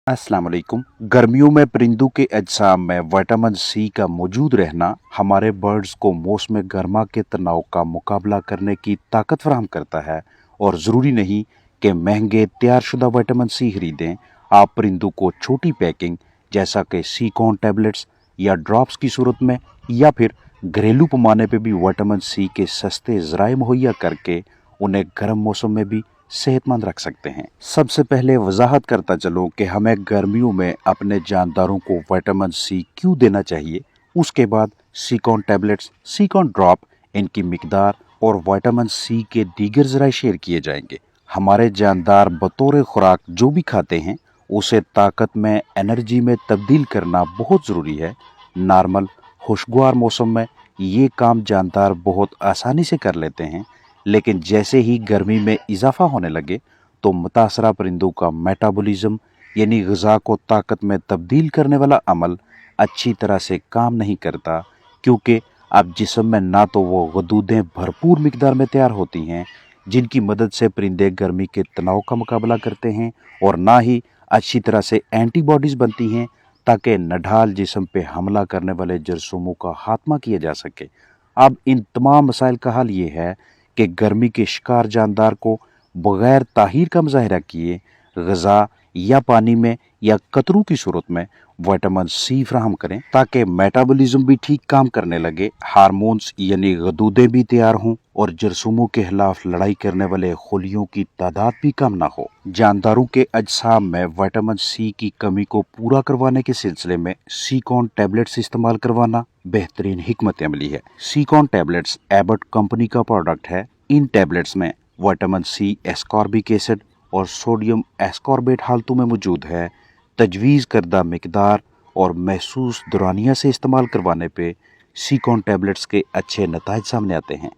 अस्सलाम वालेकुम। गर्मियों में परिंदों के अजसाम में विटामिन सी का मौजूद रहना हमारे बर्ड्स को मौसम गर्मा के तनाव का मुकाबला करने की ताकत फराहम करता है। और ज़रूरी नहीं कि महंगे तैयारशुदा विटामिन सी खरीदें। आप परिंदों को छोटी पैकिंग जैसा कि सीकॉन टैबलेट्स या ड्रॉप्स की सूरत में या फिर घरेलू पैमाने पे भी विटामिन सी के सस्ते ज़राए मुहैया करके उन्हें गर्म मौसम में भी सेहतमंद रख सकते हैं। सबसे पहले वजाहत करता चलो कि हमें गर्मियों में अपने जानदारों को विटामिन सी क्यों देना चाहिए। उसके बाद सीकॉन टैबलेट्स, सीकॉन ड्रॉप, इनकी मिकदार और विटामिन सी के दीगर ज़राए शेयर किए जाएंगे। हमारे जानदार बतौर खुराक जो भी खाते हैं उसे ताकत में, एनर्जी में तब्दील करना बहुत ज़रूरी है। नॉर्मल खुशगवार मौसम में ये काम जानदार बहुत आसानी से कर लेते हैं, लेकिन जैसे ही गर्मी में इजाफा होने लगे तो मुतासरा परिंदों का मेटाबॉलिज्म यानी ग़िज़ा को ताकत में तब्दील करने वाला अमल अच्छी तरह से काम नहीं करता, क्योंकि अब जिस्म में ना तो वो गदूदें भरपूर मिकदार में तैयार होती हैं जिनकी मदद से परिंदे गर्मी के तनाव का मुकाबला करते हैं, और ना ही अच्छी तरह से एंटीबॉडीज़ बनती हैं ताकि नढाल जिस्म पे हमला करने वाले जरासीमों का खात्मा किया जा सके। अब इन तमाम मसाइल का हल ये है कि गर्मी के शिकार जानदार को बगैर ताहीर का मुजाहरा किए ग़िज़ा या पानी में या कतरू की सूरत में विटामिन सी फराहम करें ताकि मेटाबॉलिज्म भी ठीक काम करने लगे, हार्मोन्स यानी गदूदें भी तैयार हों और जरासीमों के खिलाफ लड़ाई करने वाले खुलियों की तादाद भी कम ना हो। जानदारों के अजसाम में विटामिन सी की कमी को पूरा करवाने के सिलसिले में सीकॉन टैबलेट्स इस्तेमाल करवाना बेहतरीन हिकमत अमली है। सीकॉन टैबलेट्स एबट कंपनी का प्रोडक्ट है। इन टैबलेट्स में विटामिन सी, एस्कॉर्बिक एसिड और सोडियम एस्कॉर्बेट हालतों में मौजूद है। तजवीज़ करदा मिकदार और महसूस दौरानिया से इस्तेमाल करवाने पे सीकॉन टैबलेट्स के अच्छे नताइज सामने आते हैं,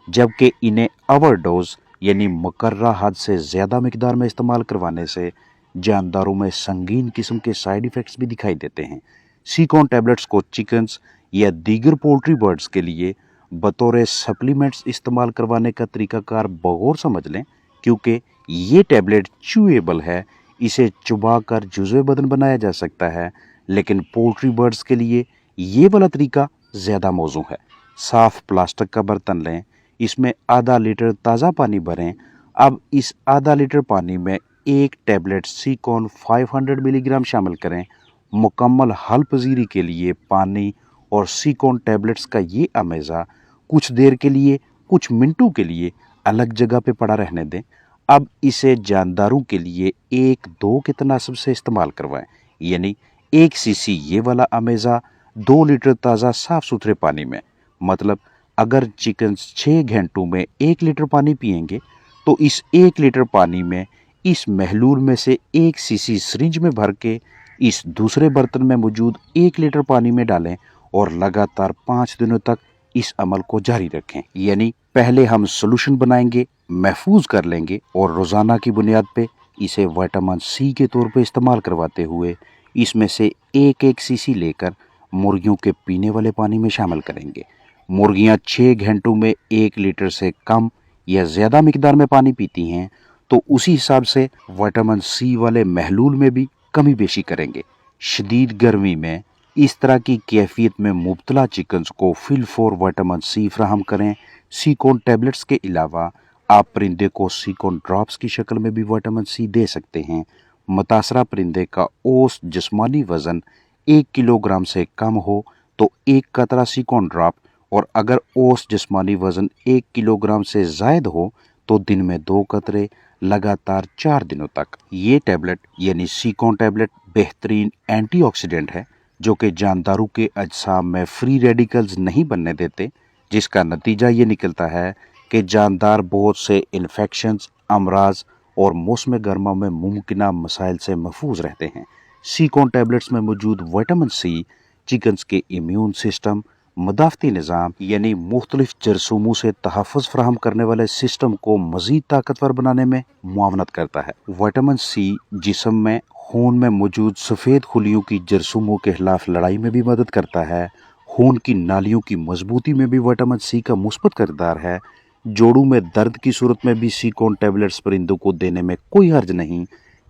जबकि इन्हें ओवरडोज यानी मुकर्रा हद से ज़्यादा मिकदार में इस्तेमाल करवाने से जानदारों में संगीन किस्म के साइड इफ़ेक्ट्स भी दिखाई देते हैं। सीकॉन टैबलेट्स को चिकन्स या दीगर पोल्ट्री बर्ड्स के लिए बतौर सप्लीमेंट्स इस्तेमाल करवाने का तरीकाकार बगौर समझ लें, क्योंकि ये टैबलेट च्यूएबल है। इसे चुबाकर जुज़वे बदन बनाया जा सकता है, लेकिन पोल्ट्री बर्ड्स के लिए ये वाला तरीका ज़्यादा मौजू है। साफ़ प्लास्टिक का बर्तन लें, इसमें आधा लीटर ताज़ा पानी भरें। अब इस आधा लीटर पानी में एक टैबलेट सीकॉन 500 मिलीग्राम शामिल करें। मुकम्मल हल पजीरी के लिए पानी और सीकॉन टैबलेट्स का ये अमेज़ा कुछ देर के लिए, कुछ मिनटों के लिए अलग जगह पे पड़ा रहने दें। अब इसे जानदारों के लिए 1-2 के तनासब से इस्तेमाल करवाएं, यानी 1 सीसी ये वाला अमेज़ा 2 लीटर ताज़ा साफ़ सुथरे पानी में। मतलब अगर चिकन 6 घंटों में 1 लीटर पानी पिएंगे तो इस 1 लीटर पानी में इस महलूल में से 1 सीसी सिरिंज में भर के इस दूसरे बर्तन में मौजूद 1 लीटर पानी में डालें और लगातार 5 दिनों तक इस अमल को जारी रखें। यानी पहले हम सोल्यूशन बनाएंगे, महफूज कर लेंगे और रोज़ाना की बुनियाद पे इसे विटामिन सी के तौर पे इस्तेमाल करवाते हुए इसमें से 1-1 सीसी लेकर मुर्गियों के पीने वाले पानी में शामिल करेंगे। मुर्गियां 6 घंटों में 1 लीटर से कम या ज़्यादा मिकदार में पानी पीती हैं तो उसी हिसाब से विटामिन सी वाले महलूल में भी कमी बेशी करेंगे। शदीद गर्मी में इस तरह की कैफियत में मुब्तला चिकन्स को फिल-4 विटामिन सी फराहम करें। सीकॉन टैबलेट्स के अलावा आप परिंदे को सीकॉन ड्रॉप्स की शक्ल में भी विटामिन सी दे सकते हैं। मुतासरा परिंदे का औसत जिस्मानी वज़न 1 किलोग्राम से कम हो तो 1 कतरा सीकॉन ड्रॉप, और अगर औसत जिस्मानी वज़न 1 किलोग्राम से ज़ायद हो तो दिन में 2 कतरे लगातार 4 दिनों तक। ये टैबलेट यानी सीकॉन टैबलेट बेहतरीन एंटीऑक्सीडेंट है जो कि जानदारों के अजसाम में फ्री रेडिकल्स नहीं बनने देते, जिसका नतीजा ये निकलता है कि जानदार बहुत से इन्फेक्शंस, अमराज और मौसम गर्मा में मुमकिना मसाइल से महफूज रहते हैं। सीकॉन टैबलेट्स में मौजूद विटामिन सी चिकन्स के इम्यून सिस्टम, मदाफ़ती निज़ाम यानी मुख्तलिफ जरासीमों से तहफ़्फ़ुज़ फराहम करने वाले सिस्टम को मज़ीद ताकतवर बनाने में मुआवनत करता है। विटामिन सी जिस्म में खून में मौजूद सफ़ेद खुलियों की जरासीमों के खिलाफ लड़ाई में भी मदद करता है। खून की नालियों की मजबूती में भी विटामिन सी का मुस्बत किरदार है। जोड़ों में दर्द की सूरत में भी सीकॉन टैबलेट्स परिंदों को देने में कोई हर्ज नहीं।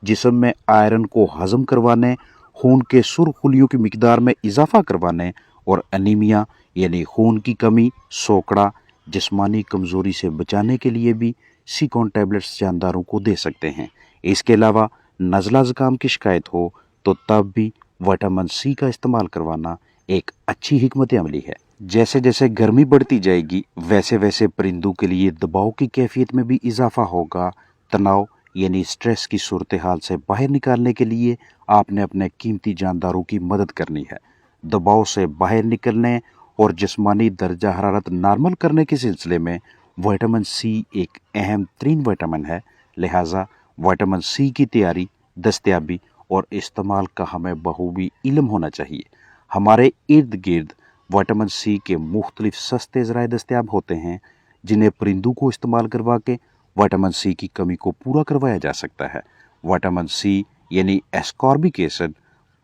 जिस्म में आयरन को हजम करवाने, खून के सुर्खुलियों की मिकदार में इजाफा करवाने और अनीमिया यानी खून की कमी, सोकड़ा, जिस्मानी कमजोरी से बचाने के लिए भी सिकॉन टैबलेट्स जानदारों को दे सकते हैं। इसके अलावा नज़ला ज़ुकाम की शिकायत हो तो तब भी विटामिन सी का इस्तेमाल करवाना एक अच्छी हिकमत अमली है। जैसे जैसे गर्मी बढ़ती जाएगी वैसे वैसे परिंदों के लिए दबाव की कैफियत में भी इजाफा होगा। तनाव यानी स्ट्रेस की सूरत हाल से बाहर निकालने के लिए आपने अपने कीमती जानदारों की मदद करनी है। दबाव से बाहर निकलने और जिस्मानी दर्जा हरारत नॉर्मल करने के सिलसिले में विटामिन सी एक अहम तरीन विटामिन है। लिहाजा विटामिन सी की तैयारी, दस्तयाबी और इस्तेमाल का हमें बखूबी इल्म होना चाहिए। हमारे इर्द गिर्द विटामिन सी के मुख्तलिफ सस्ते ज़राए दस्तयाब होते हैं जिन्हें परिंदों को इस्तेमाल करवा के विटामिन सी की कमी को पूरा करवाया जा सकता है। विटामिन सी यानी एस्कॉर्बिक एसिड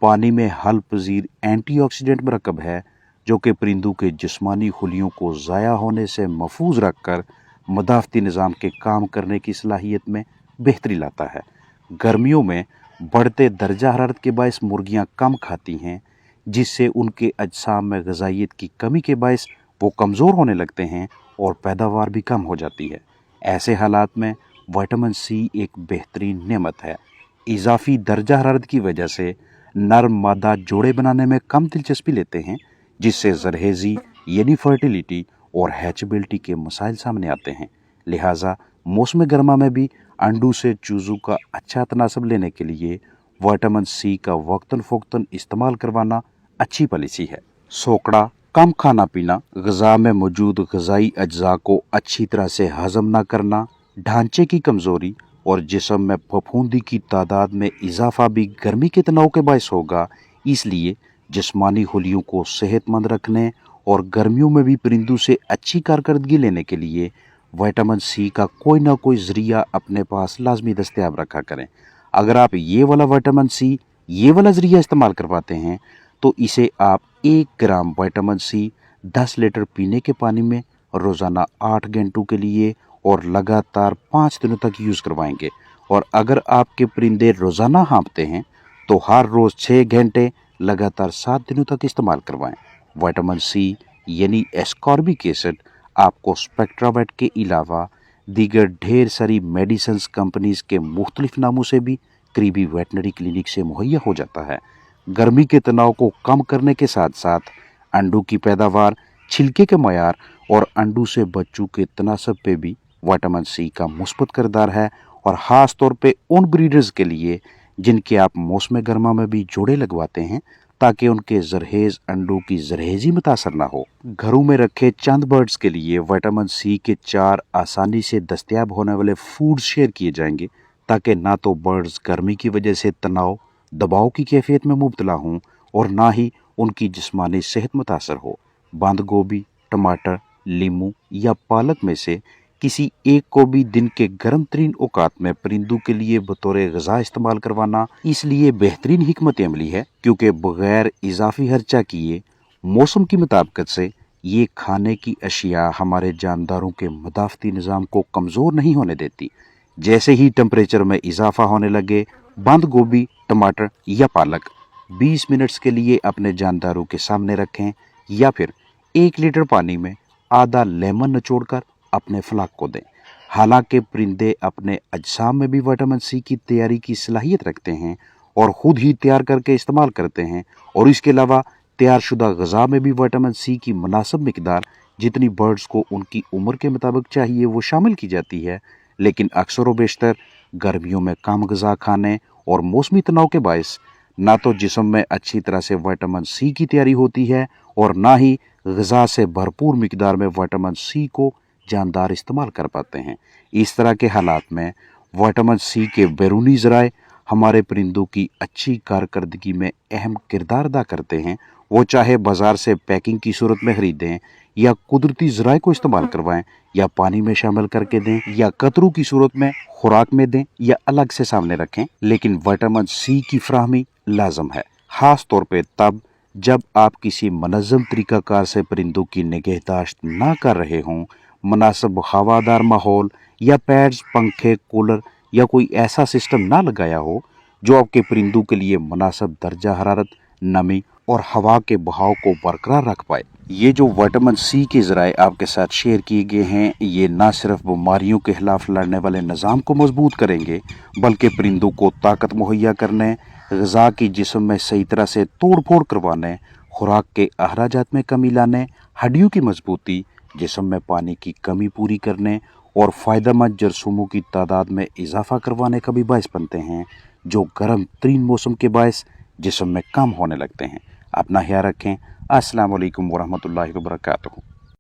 पानी में हल पजीर एंटीऑक्सीडेंट मरकब है जो कि परिंदों के जिस्मानी खुलियों को ज़ाया होने से महफूज रख कर मदाफ़ती निज़ाम के काम करने की सलाहियत में बेहतरी लाता है। गर्मियों में बढ़ते दर्जा हरारत के बायस मुर्गियाँ कम खाती हैं जिससे उनके अजसाम में ग़िज़ाइयत की कमी के बायस वो कमज़ोर होने लगते हैं और पैदावार भी कम हो जाती है। ऐसे हालात में विटामिन सी एक बेहतरीन नेमत है। इजाफी दर्जा हरारत की वजह से नर्म मादा जोड़े बनाने में कम दिलचस्पी लेते हैं जिससे जरहेज़ी यानी फर्टिलिटी और हैचबिलिटी के मसाइल सामने आते हैं। लिहाजा मौसम गर्मा में भी अंडू से चूज़ों का अच्छा तनासब लेने के लिए विटामिन सी का वक्तन फ़ौक्तन इस्तेमाल करवाना अच्छी पॉलिसी है। सोकड़ा, कम खाना पीना, ग़िज़ा में मौजूद ग़िज़ाई अज्जा को अच्छी तरह से हज़म न करना, ढांचे की कमज़ोरी और जिस्म में फफूंदी की तादाद में इजाफा भी गर्मी के तनाव के बायस होगा। इसलिए जिस्मानी खुलियों को सेहतमंद रखने और गर्मियों में भी परिंदों से अच्छी कारकर्दगी लेने के लिए विटामिन सी का कोई ना कोई ज़रिया अपने पास लाजमी दस्तयाब रखा करें। अगर आप ये वाला विटामिन सी, ये वाला ज़रिया इस्तेमाल करवाते हैं तो इसे आप 1 ग्राम विटामिन सी 10 लीटर पीने के पानी में रोज़ाना 8 घंटों के लिए और लगातार 5 दिनों तक यूज़ करवाएंगे। और अगर आपके परिंदे रोज़ाना हाँफते हैं तो हर रोज़ 6 घंटे लगातार 7 दिनों तक इस्तेमाल करवाएं। विटामिन सी यानी एस्कॉर्बिक एसिड आपको स्पेक्ट्रावेट के अलावा दीगर ढेर सारी मेडिसिन्स कंपनीज़ के मुख्तलिफ नामों से भी करीबी वेटनरी क्लिनिक से मुहैया हो जाता है। गर्मी के तनाव को कम करने के साथ साथ अंडों की पैदावार, छिलके के मयार और अंडों से बच्चों के तनासब पे भी विटामिन सी का मुस्बत किरदार है। और ख़ास तौर पे उन ब्रीडर्स के लिए जिनके आप मौसम गर्मा में भी जोड़े लगवाते हैं ताकि उनके जरहेज़ अंडों की जरहेज़ी मुतासर ना हो। घरों में रखे चंद बर्ड्स के लिए विटामिन सी के 4 आसानी से दस्तयाब होने वाले फूड शेयर किए जाएंगे ताकि ना तो बर्ड्स गर्मी की वजह से तनाव, दबाव की कैफियत में मुब्तला हों और ना ही उनकी जिस्मानी सेहत मुतासर हो। बंद गोभी, टमाटर, लीमू या पालक में से किसी एक को भी दिन के गर्म तरीन औकात में परिंदों के लिए बतौर ग़िज़ा इस्तेमाल करवाना इसलिए बेहतरीन हिकमत अमली है क्योंकि बग़ैर इजाफी खर्चा किए मौसम की मुताबिकत से ये खाने की अशिया हमारे जानदारों के मदाफ़ती निज़ाम को कमज़ोर नहीं होने देती। जैसे ही टेम्परेचर में इजाफा होने लगे, बंद गोभी, टमाटर या पालक 20 मिनट्स के लिए अपने जानदारों के सामने रखें या फिर 1 लीटर पानी में आधा लेमन निचोड़कर अपने फलाक को दें। हालांकि परिंदे अपने अजसाम में भी विटामिन सी की तैयारी की सलाहियत रखते हैं और ख़ुद ही तैयार करके इस्तेमाल करते हैं और इसके अलावा तैयार शुदा ग़िज़ा में भी विटामिन सी की मुनासिब मिकदार जितनी बर्ड्स को उनकी उम्र के मुताबिक चाहिए वो शामिल की जाती है। लेकिन अक्सर व बेशतर गर्मियों में कम ग़िज़ा खाने और मौसमी तनाव के बायस ना तो जिस्म में अच्छी तरह से विटामिन सी की तैयारी होती है और ना ही ग़िज़ा से भरपूर मिकदार में विटामिन सी को जानदार इस्तेमाल कर पाते हैं। इस तरह के हालात में विटामिन सी के बैरूनी ज़राए हमारे परिंदों की अच्छी कारकर्दगी में अहम किरदार अदा करते हैं। वो चाहे बाज़ार से पैकिंग की सूरत में ख़रीदें या कुदरती ज़राए को इस्तेमाल करवाएं या पानी में शामिल करके दें या कतरों की सूरत में खुराक में दें या अलग से सामने रखें, लेकिन विटामिन सी की फराहमी लाजम है। ख़ास तौर पर तब जब आप किसी मनज़्ज़म तरीक़ाकार से परिंदों की निगहदाश्त ना कर रहे हों, मुनासिब हवादार माहौल या पैड्स, पंखे, कूलर या कोई ऐसा सिस्टम ना लगाया हो जो आपके परिंदों के लिए मुनासिब दर्जा हरारत, नमी और हवा के बहाव को बरकरार रख पाए। ये जो विटामिन सी के ज़राए आपके साथ शेयर किए गए हैं, ये ना सिर्फ बीमारियों के खिलाफ लड़ने वाले निज़ाम को मजबूत करेंगे, बल्कि परिंदों को ताकत मुहैया करने, ग़िज़ा की जिस्म में सही तरह से तोड़ फोड़ करवाने, खुराक के अखराजात में कमी लाने, हड्डियों की मजबूती, जिस्म में पानी की कमी पूरी करने और फ़ायदेमंद जरासीमों की तादाद में इजाफा करवाने का भी बायस बनते हैं, जो गर्म तरीन मौसम के बायस जिस्म में कम होने लगते हैं। अपना ख्याल रखें। अस्सलाम वालेकुम वरहमतुल्लाहि वबरकातुहू।